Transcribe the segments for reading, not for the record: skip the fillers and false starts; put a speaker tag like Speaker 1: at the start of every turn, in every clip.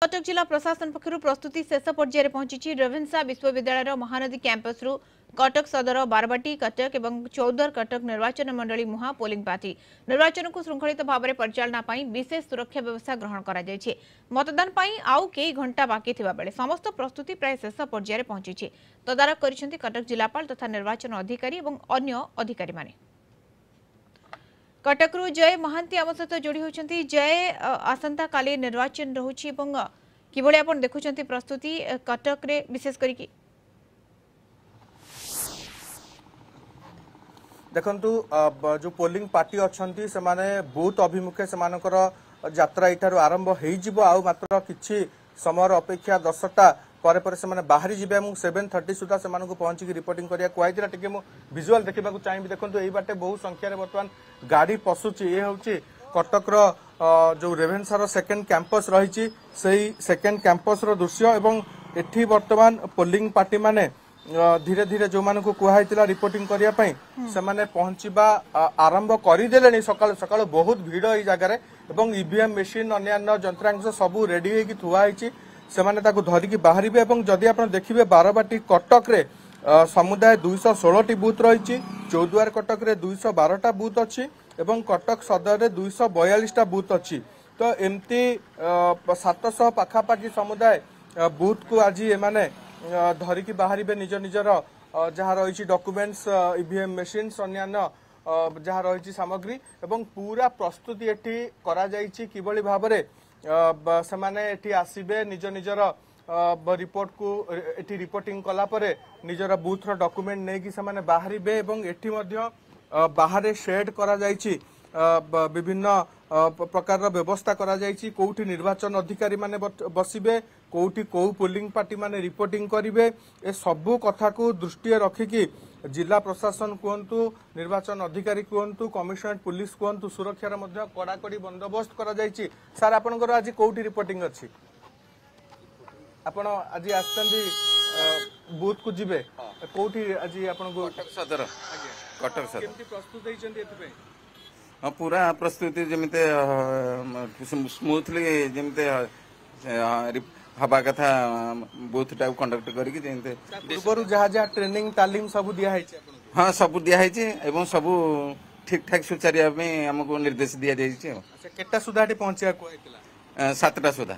Speaker 1: कटक जिला प्रशासन पक्षर प्रस्तुति शेष पर्यायर पहुंची रेवेन्सा विश्वविद्यालय महानदी कैंपस रु कटक सदर बारबाटी कटक और चौदर कटक निर्वाचन मंडली मुहा पोलिंग पार्टी निर्वाचन को श्रृंखलित भाव में परिचालना विशेष सुरक्षा व्यवस्था ग्रहण कर मतदान आउ कई घंटा बाकी थिबा बेले समस्त प्रस्तुति प्राय शेष पर्यायर पहुंची तदारख कर कटक जिलापाल तथा निर्वाचन अधिकारी और अन्य अधिकारी माने। कटकरू जय महांती आम सहित जोड़ी होती जय आसंता काली निर्वाचन रोचे किभली आप देखुं प्रस्तुति कटक रे विशेष करके
Speaker 2: देखंतु जो पोलिंग पार्टी अच्छी से माने बूथ अभिमुखे सेमानकर यात्रा इठारु आरंभ हो आउ मात्र किछि समय अपेक्षा 10टा पर पर से बाहरी जिबे 7:30 सुधा से पहुंची रिपोर्टिंग करिया कुआइतिरा टिके मु विजुअल देखा चाहिए। देखंतु एई बाटे बहु संख्या रे वर्तमान गाड़ी पसुची ये होची कटक रो जो रेवेन्सा रो सेकेंड कैंपस रही सेकेंड कैंपस रो दृश्य एवं एठी वर्तमान पोलिंग पार्टी माने धीरे धीरे जो मानक कुहाइतिला रिपोर्टिंग करिया पई से माने पहुंचीबा आरंभ करिदेलेनी सकाळ सकाळ बहुत भीड़ एई जगह रे एवं ईवीएम मशीन अन्य यंत्रांश सबू रेडी हेकी थुआ हिची से माने ताकू धरिकी बाहरिबे एवं जदि आपण देखिबे बारबाटी कटक रे समुदाय 216 टी बूथ रही चौद्वार कटक रे 212टा बूथ अच्छी एवं कटक सदर रे 242टा बूथ अच्छी तो एमती 700 पाखापाखि समुदाय बूथ को आज एमाने धरिकी बाहरिबे निज निजर जहाँ रही डॉक्यूमेंट्स ईवीएम मशीन अन्य जहाँ रही सामग्री एवं पूरा प्रस्तुति एठी करा जायछि किबळी भाबरे से माने एठी आसीबे निज निजर रिपोर्ट को एठी रिपोर्टिंग कला परे निजर बूथ रो डॉक्यूमेंट नै कि से माने बाहरिबे एवं एठी मध्य बाहरे शेड करा जायछि विभिन्न प्रकार व्यवस्था करा जायछि कोउठी निर्वाचन अधिकारी माने बसिबे कोउठी को पोलिंग पार्टी माने रिपोर्टिंग करिवे ए सबु कथा को दृष्टि रखिकी जिला प्रशासन कहतु निर्वाचन अधिकारी कहतु कमिशनरेट पुलिस कहतु सुरक्षार मध्य कड़ाकड़ी बंदोबस्त करा जायछि। सर आपनकर आज कोउठी रिपोर्टिंग अछि आपण आज आछंती बूथ को जिबे कोउठी आज आपण को
Speaker 3: कटक सदर कटक सदर
Speaker 2: केमती प्रस्तुत हेचंती एथबे
Speaker 3: हाँ पूरा प्रस्तुति जमीते स्मूथली जमीते हवा कथा बूथ टाइप कंडक्ट करके जमीते
Speaker 2: पूर्व जहाँ जहाँ ट्रेनिंग तालीम सब दिया है
Speaker 3: हाँ सब दिया है सब ठीक ठाक सुचारिया में हमको निर्देश दिया जाइए।
Speaker 2: अच्छा केटा सुधा पहुंचा को
Speaker 3: 7टा सुधा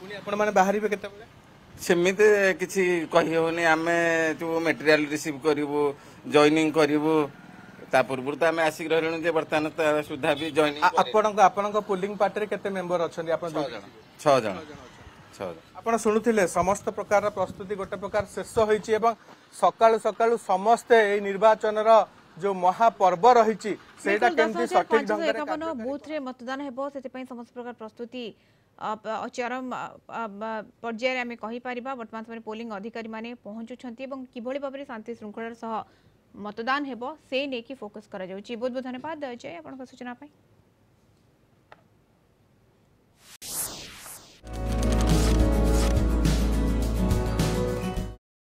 Speaker 2: पुणी आपण माने बाहरी बे केते बेले
Speaker 3: सेमिते किछि कहि होनी आमे जो मटेरियल रिसीव करिवो जॉइनिंग करिवो ता पूर्व तो आम आसिक रहलु जे वर्तमान सुधा भी जॉइनिंग
Speaker 2: आपन पोलिंग पार्टी रे केते मेंबर अछन आपन
Speaker 3: 6 जन
Speaker 2: आपण सुनुथिले समस्त प्रकार प्रस्तुति गोटे प्रकार शेष होईची एवं सकाळ सकाळ समस्त ए निर्वाचन रो जो महापर्व रही सेटा केमती सठिक ढंग रे
Speaker 1: बूथ रे मतदान हेबो सेति पई समस्त प्रकार प्रस्तुति चरम पर्यायर आम कहीपर बर्तमान समय पोलिंग अधिकारी माने पहुंचुछंती एवं किभली भाबरे शांति श्रृंखलार सह मतदान हेबो से नेकी फोकस करा जाउची। बहुत बहुत धन्यवाद जय आपन सूचना पाई।